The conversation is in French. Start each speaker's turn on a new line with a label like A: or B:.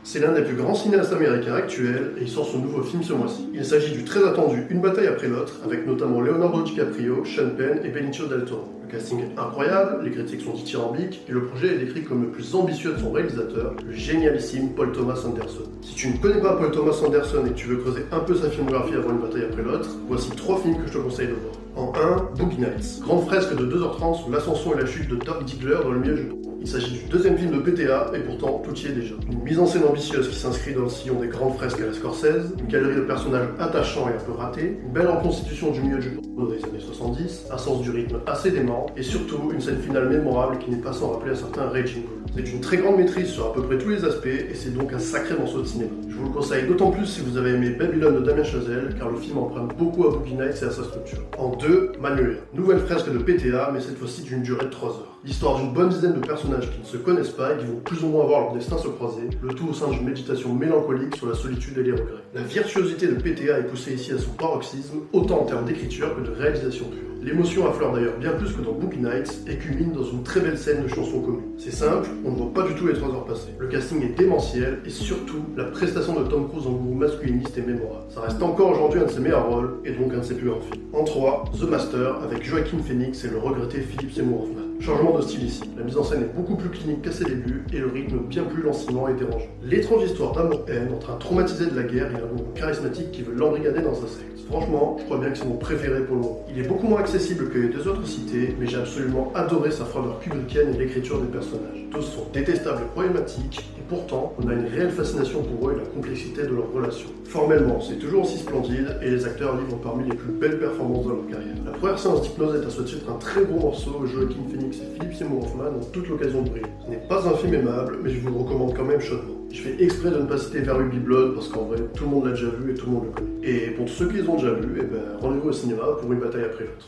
A: C'est l'un des plus grands cinéastes américains actuels et il sort son nouveau film ce mois-ci. Il s'agit du très attendu Une bataille après l'autre, avec notamment Leonardo DiCaprio, Sean Penn et Benicio del Toro. Le casting est incroyable, les critiques sont dithyrambiques et le projet est décrit comme le plus ambitieux de son réalisateur, le génialissime Paul Thomas Anderson. Si tu ne connais pas Paul Thomas Anderson et que tu veux creuser un peu sa filmographie avant Une bataille après l'autre, voici 3 films que je te conseille de voir. En 1, Boogie Nights, grande fresque de 2h30 sur l'ascension et la chute de Dirk Diggler dans le milieu du monde. Il s'agit du deuxième film de PTA et pourtant tout y est déjà. Une mise en scène ambitieuse qui s'inscrit dans le sillon des grandes fresques à la Scorsese, une galerie de personnages attachants et un peu ratés, une belle reconstitution du milieu du porno des années 70, un sens du rythme assez dément et surtout une scène finale mémorable qui n'est pas sans rappeler un certain Raging Bull. C'est une très grande maîtrise sur à peu près tous les aspects et c'est donc un sacré morceau de cinéma. Je vous le conseille d'autant plus si vous avez aimé Babylone de Damien Chazelle car le film emprunte beaucoup à Boogie Nights et à sa structure. En 2, Manuel, nouvelle fresque de PTA mais cette fois-ci d'une durée de 3 heures. L'histoire d'une bonne dizaine de personnages qui ne se connaissent pas et qui vont plus ou moins voir leur destin se croiser, le tout au sein d'une méditation mélancolique sur la solitude et les regrets. La virtuosité de PTA est poussée ici à son paroxysme, autant en termes d'écriture que de réalisation pure. L'émotion affleure d'ailleurs bien plus que dans Boogie Nights et culmine dans une très belle scène de chansons communes. C'est simple, on ne voit pas du tout les 3 heures passer. Le casting est démentiel et surtout, la prestation de Tom Cruise en gourou masculiniste est mémorable. Ça reste encore aujourd'hui un de ses meilleurs rôles et donc un de ses plus grands films. En 3, The Master avec Joaquin Phoenix et le regretté Philip Seymour Hoffman. Changement de style ici. La mise en scène est beaucoup plus clinique qu'à ses débuts et le rythme bien plus lancinant et dérangeant. L'étrange histoire d'amour-haine entre un traumatisé de la guerre et un homme charismatique qui veut l'embrigader dans sa secte. Franchement, je crois bien que c'est mon préféré pour le moment. Il est beaucoup moins accessible que les 2 autres cités, mais j'ai absolument adoré sa froideur kubrickienne et l'écriture des personnages. Tous sont détestables et problématiques, et pourtant, on a une réelle fascination pour eux et la complexité de leur relation. Formellement, c'est toujours aussi splendide, et les acteurs livrent parmi les plus belles performances de leur carrière. La première séance d'hypnose est à ce titre un très gros morceau, Joaquin Phoenix et Philip Seymour Hoffman ont toute l'occasion de briller. Ce n'est pas un film aimable, mais je vous le recommande quand même chaudement. Je fais exprès de ne pas citer Vers Ruby Blood parce qu'en vrai, tout le monde l'a déjà vu et tout le monde le connaît. Et pour ceux qui les ont déjà vus, rendez-vous au cinéma pour Une bataille après l'autre.